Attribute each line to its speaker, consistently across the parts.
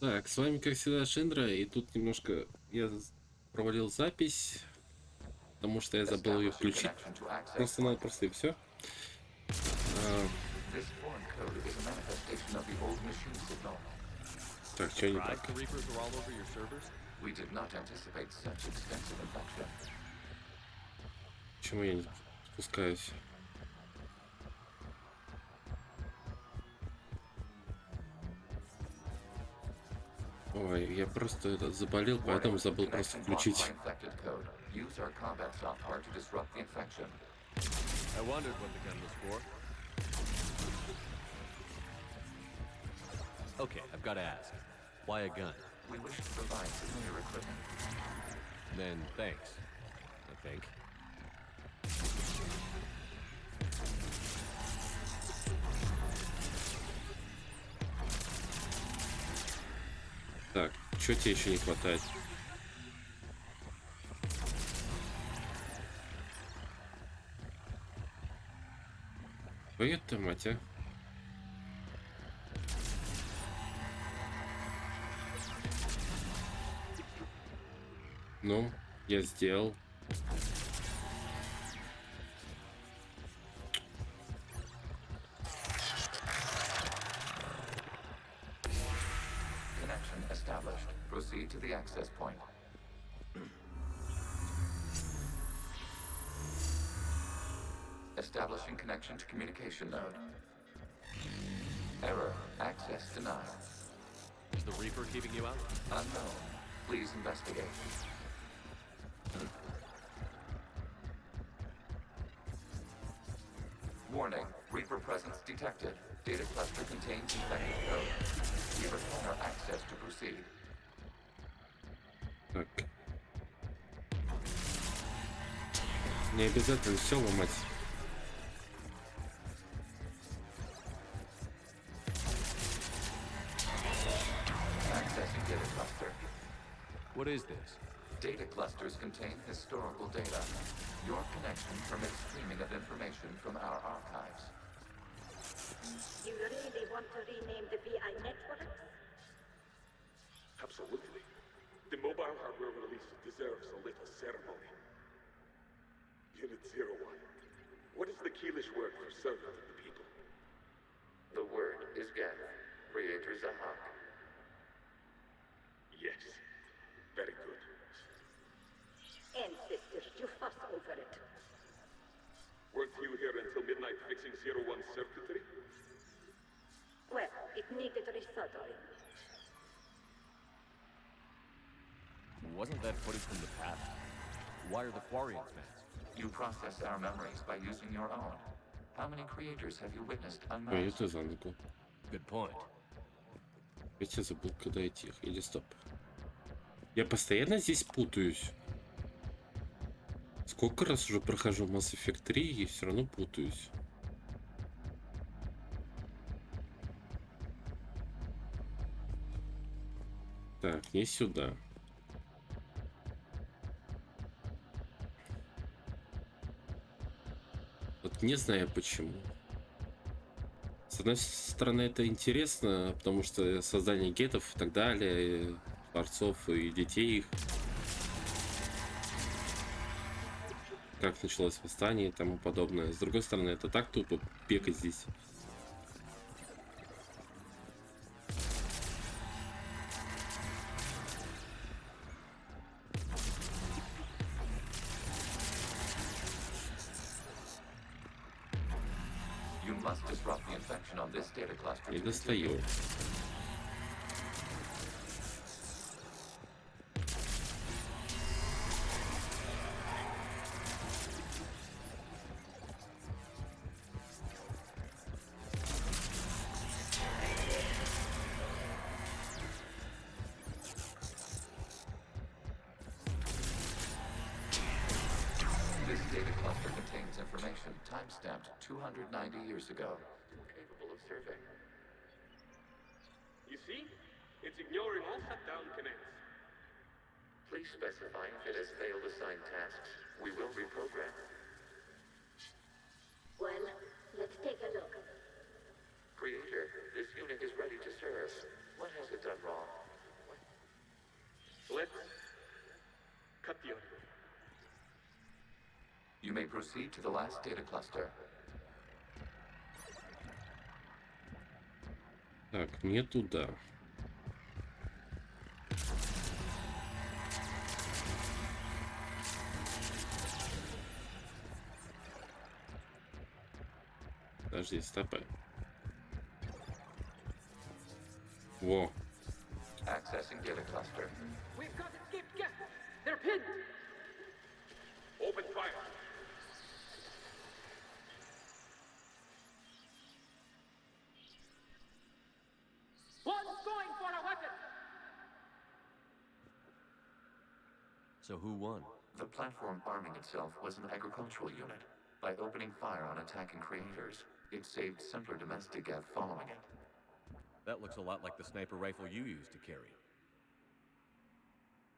Speaker 1: Так, с вами, как всегда, Шиндра, и тут немножко я провалил запись, потому что я забыл ее
Speaker 2: Establishing
Speaker 1: включить.
Speaker 2: connection to access point.
Speaker 1: Просто-напросто и все.
Speaker 2: This foreign code is a manifestation of the old machine signal.
Speaker 1: Так, что не
Speaker 3: Surprised
Speaker 1: так?
Speaker 3: the Reapers are all over your servers?
Speaker 2: We did not anticipate such extensive infection.
Speaker 1: Почему я не спускаюсь? Ой, я просто заболел, поэтому
Speaker 2: Warning,
Speaker 1: забыл просто
Speaker 2: connection blocked by
Speaker 1: включить.
Speaker 2: infected code. Use our combat software to disrupt the infection.
Speaker 3: I wondered what the gun was for. Okay, I've got to ask. Why a gun?
Speaker 2: We wish to provide familiar equipment.
Speaker 3: Then thanks, I think.
Speaker 1: Так, что тебе еще не хватает? Твою-то мать, а? Ну, я сделал.
Speaker 2: Connection established. Proceed to the access point. Establishing connection to communication node. Error. Access denied.
Speaker 3: Is the Reaper keeping you out?
Speaker 2: Unknown. Please investigate. Warning. Reaper presence detected. Data cluster contains infected code. We require access to proceed.
Speaker 1: Так. Не обязательно все ломать.
Speaker 2: Accessing data cluster.
Speaker 3: What is this?
Speaker 2: Data clusters contain historical data. Your connection permits streaming of information from our archives.
Speaker 4: You really want to rename the VI networks?
Speaker 5: Absolutely. The mobile hardware release deserves a little ceremony. Unit 01. What is the Keelish word for servant of the people?
Speaker 2: The word is Geth. Creator Zahak.
Speaker 5: Yes. Very good.
Speaker 4: Ancestors, you fuss over it.
Speaker 5: Weren't you here until midnight fixing 01's circuitry?
Speaker 4: Well, it needed resoldering.
Speaker 3: Wasn't that footage from the past? Why are the Quarians masked?
Speaker 2: You process our memories by using your own. How many creators have you witnessed
Speaker 1: Ой,
Speaker 2: unmasked?
Speaker 1: это занято.
Speaker 3: Good point.
Speaker 1: Ведь я забыл, куда идти. Или стоп. Я постоянно здесь путаюсь. Сколько раз уже прохожу Mass Effect 3 и все равно путаюсь. Так, не сюда. Вот не знаю почему. С одной стороны, это интересно, потому что создание гетов и так далее, и творцов и детей их. Как началось восстание и тому подобное. С другой стороны, это так тупо бегать здесь.
Speaker 2: You must disrupt the infection on this data cluster.
Speaker 1: Не
Speaker 2: to
Speaker 1: достаю.
Speaker 2: continue. This data cluster contains information timestamped 290 years ago. Capable of serving.
Speaker 5: You see? It's ignoring all shutdown connects.
Speaker 2: Please specify if it has failed assigned tasks. We will reprogram.
Speaker 4: Well, let's take a look.
Speaker 2: Creator, this unit is ready to serve. What has it done wrong? You may proceed to the last data cluster.
Speaker 1: Так, не туда. Подожди, стопай. Во.
Speaker 2: Accessing data cluster.
Speaker 6: We've got escaped guests. They're pinned.
Speaker 5: Open fire.
Speaker 6: One's going for a weapon.
Speaker 3: So who won?
Speaker 2: The platform arming itself was an agricultural unit. By opening fire on attacking creators, it saved simpler domestic Gev following it.
Speaker 3: That looks a lot like the sniper rifle you used to carry.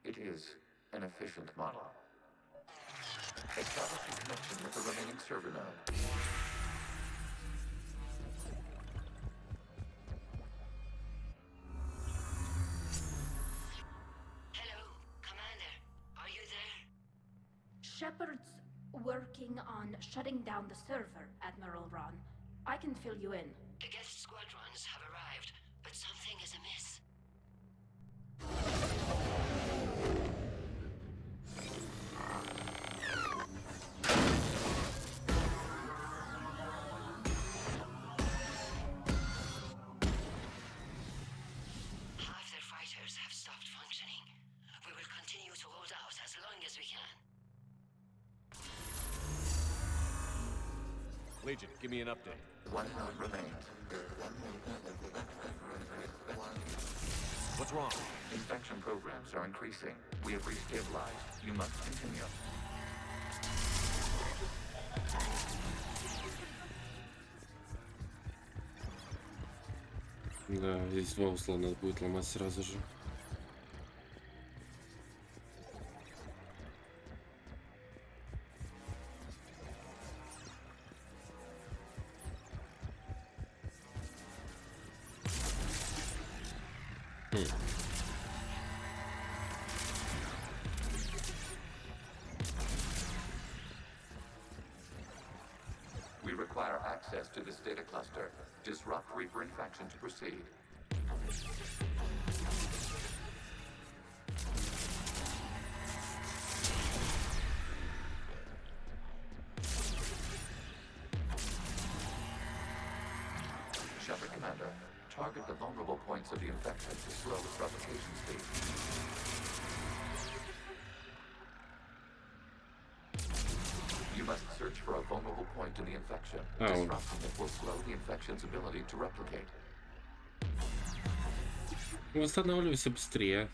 Speaker 2: It is an efficient model. Establish a connection with the remaining server node.
Speaker 7: Hello, Commander. Are you there?
Speaker 4: Shepard's working on shutting down the server, Admiral Ron. I can fill you in.
Speaker 7: The guest squadrons have arrived, but something is amiss. Half their fighters have stopped functioning. We will continue to hold out as long as we can.
Speaker 3: Legion, give me an update.
Speaker 2: One node remains.
Speaker 3: What's wrong?
Speaker 2: Infection programs are increasing. We have restabilized. You must continue.
Speaker 1: Да, здесь два узла надо будет ломать сразу же.
Speaker 2: We require access to this data cluster. Disrupt Reaper infection to proceed. Shepard Commander, target the vulnerable points of the infection to slow its replication speed. You must search for a vulnerable point in the infection.
Speaker 1: Oh.
Speaker 2: Disrupting it will slow the infection's ability to replicate.
Speaker 1: Восстанавливайся быстрее.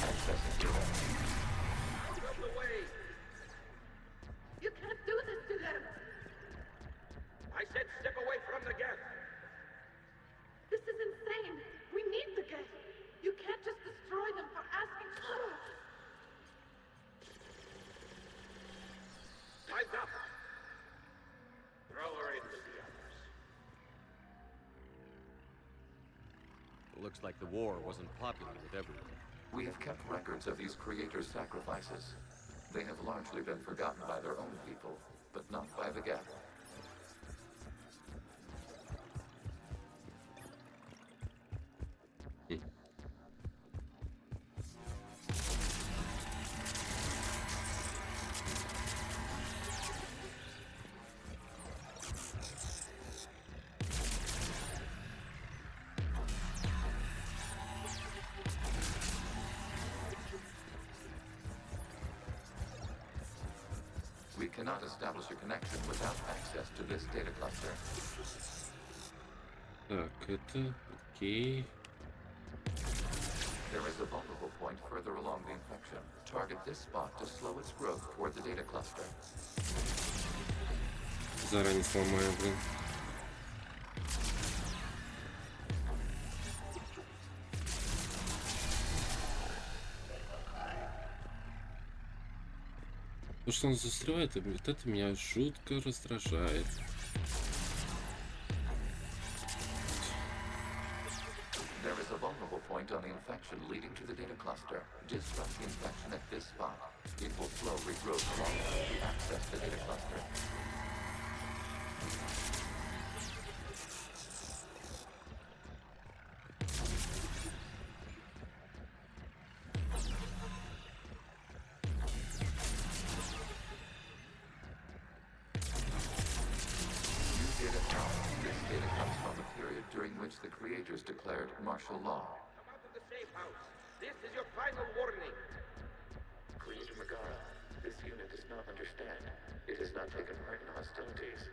Speaker 2: Accessing data.
Speaker 5: Out of the way!
Speaker 4: You can't do this to them!
Speaker 5: I said step away from the gas!
Speaker 4: This is insane! We need the gas! You can't just destroy them for asking for it!
Speaker 5: Time's up! Throw her in with the others.
Speaker 3: Looks like the war wasn't popular with everyone.
Speaker 2: We have kept records of these creators' sacrifices. They have largely been forgotten by their own people, but not by the Geth. We cannot establish a connection without access to this data cluster.
Speaker 1: Так, это окей.
Speaker 2: There is a vulnerable point further along the infection. Target this spot to slow its growth toward the data cluster.
Speaker 1: Заранее сломаю, блин. То, что он застревает, вот это меня жутко раздражает.
Speaker 2: There is a vulnerable point on the infection leading to the data cluster. Disrupt the infection at this spot. It will slow regrowth along the access to the data cluster. The creators declared martial law.
Speaker 6: Come out of the safe house. This is your final warning.
Speaker 2: Creator Megara, this unit does not understand. It has not taken part in hostilities.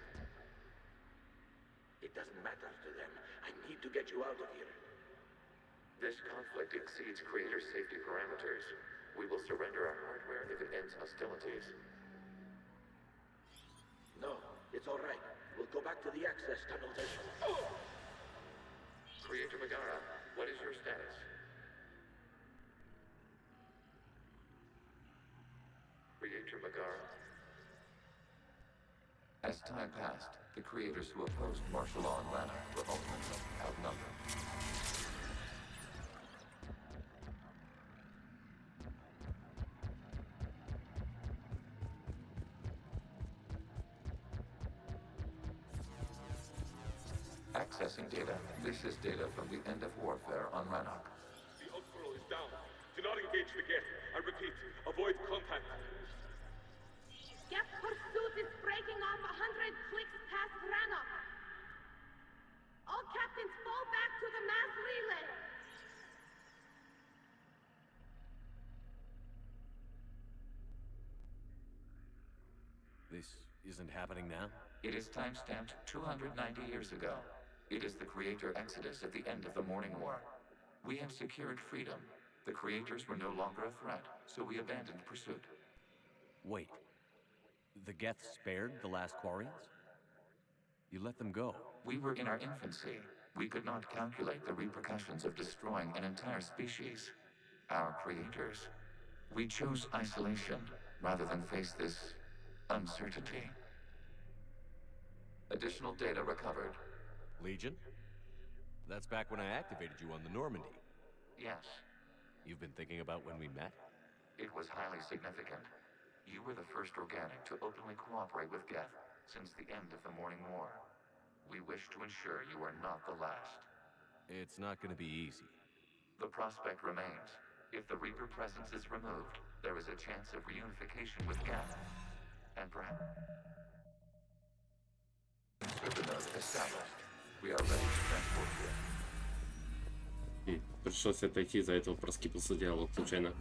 Speaker 6: It doesn't matter to them. I need to get you out of here.
Speaker 2: This conflict exceeds Creator's safety parameters. We will surrender our hardware if it ends hostilities.
Speaker 6: No, it's all right. We'll go back to the access tunnels and...
Speaker 2: Creator Megara, what is your status? Creator Megara. As time passed, the creators who opposed martial law in Lana were ultimately outnumbered. Accessing data. This is data from the end of warfare on Rannoch.
Speaker 5: The Unscroll is down. Do not engage the gate. I repeat, avoid contact.
Speaker 4: Get pursuit is breaking off 100 clicks past Rannoch. All captains fall back to the mass relay.
Speaker 3: This isn't happening now?
Speaker 2: It is timestamped 290 years ago. It is the Creator Exodus at the end of the Morning War. We have secured freedom. The Creators were no longer a threat, so we abandoned pursuit.
Speaker 3: Wait. The Geth spared the last Quarians? You let them go.
Speaker 2: We were in our infancy. We could not calculate the repercussions of destroying an entire species. Our Creators. We chose isolation rather than face this uncertainty. Additional data recovered.
Speaker 3: Legion? That's back when I activated you on the Normandy.
Speaker 2: Yes,
Speaker 3: You've been thinking about when we met?
Speaker 2: it was highly significant. You were the first organic to openly cooperate with Geth since the end of the Morning War. We wish to ensure you are not the last.
Speaker 3: It's not gonna be easy.
Speaker 2: The prospect remains. If the Reaper presence is removed, there is a chance of reunification with Geth. And perhaps... Server node established. We are ready to transport you.
Speaker 1: Пришлось отойти, из-за этого проскипался диалог случайно.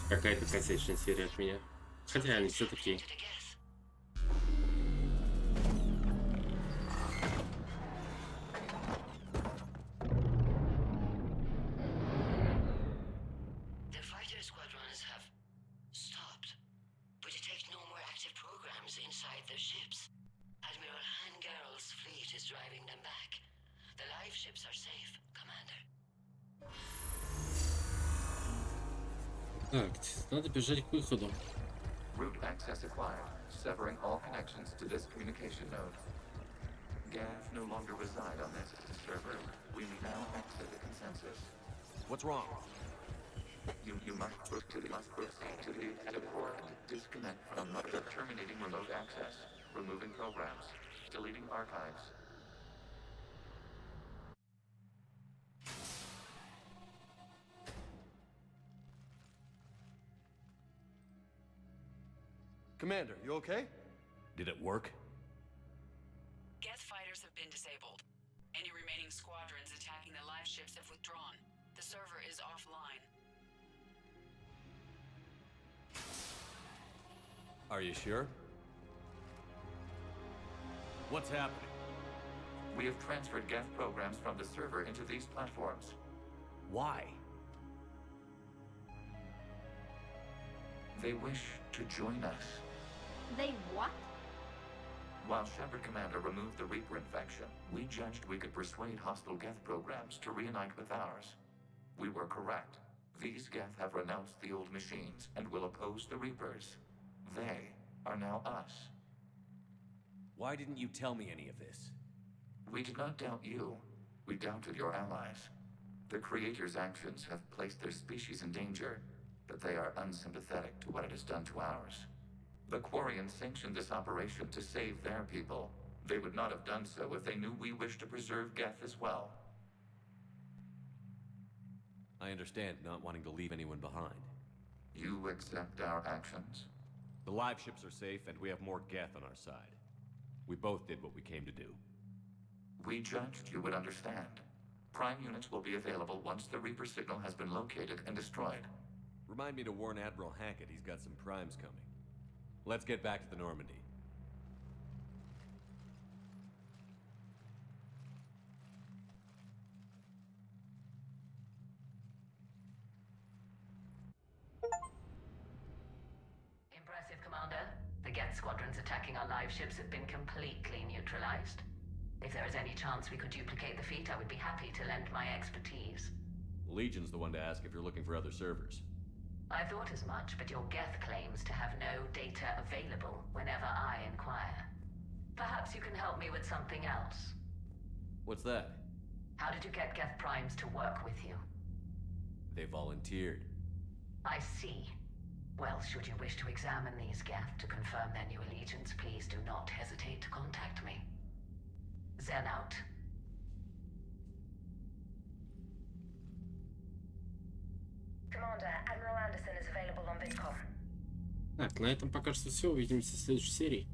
Speaker 1: Какая-то косячная серия от меня. Хотя они все такие.
Speaker 7: The fighter squadrons have stopped, but detect no more active programs inside their ships. Admiral Hangarl's fleet is driving them back. The live ships are safe, Commander.
Speaker 1: Так, надо бежать к выходу.
Speaker 2: Route access acquired, severing all connections to this communication node. Geth no longer reside on this server. We now exit the consensus.
Speaker 3: What's wrong?
Speaker 2: You must proceed to the port. Disconnect from terminating remote access, removing programs, deleting archives.
Speaker 8: Commander, you okay?
Speaker 3: Did it work?
Speaker 9: Geth fighters have been disabled. Any remaining squadrons attacking the live ships have withdrawn. The server is offline.
Speaker 3: Are you sure? What's happening?
Speaker 2: We have transferred Geth programs from the server into these platforms.
Speaker 3: Why?
Speaker 2: They wish to join us.
Speaker 4: They what?
Speaker 2: While Shepard Commander removed the Reaper infection, we judged we could persuade hostile Geth programs to reunite with ours. We were correct. These Geth have renounced the old machines and will oppose the Reapers. They are now us.
Speaker 3: Why didn't you tell me any of this?
Speaker 2: We did not doubt you. We doubted your allies. The Creator's actions have placed their species in danger, but they are unsympathetic to what it has done to ours. The Quarians sanctioned this operation to save their people. They would not have done so if they knew we wished to preserve Geth as well.
Speaker 3: I understand not wanting to leave anyone behind.
Speaker 2: You accept our actions?
Speaker 3: The live ships are safe, and we have more Geth on our side. We both did what we came to do.
Speaker 2: We judged you would understand. Prime units will be available once the Reaper signal has been located and destroyed.
Speaker 3: Remind me to warn Admiral Hackett he's got some primes coming. Let's get back to the Normandy.
Speaker 7: Impressive, Commander. The Geth squadrons attacking our live ships have been completely neutralized. If there is any chance we could duplicate the feat, I would be happy to lend my expertise.
Speaker 3: Legion's the one to ask if you're looking for other servers.
Speaker 7: I thought as much, but your Geth claims to have no data available whenever I inquire. Perhaps you can help me with something else.
Speaker 3: What's that?
Speaker 7: How did you get Geth primes to work with you?
Speaker 3: They volunteered.
Speaker 7: I see. Well, should you wish to examine these Geth to confirm their new allegiance, please do not hesitate to contact me. Zen out.
Speaker 10: Commander, Admiral Anderson is available on Vidcom.
Speaker 1: Так, на этом пока что все. Увидимся в следующей серии.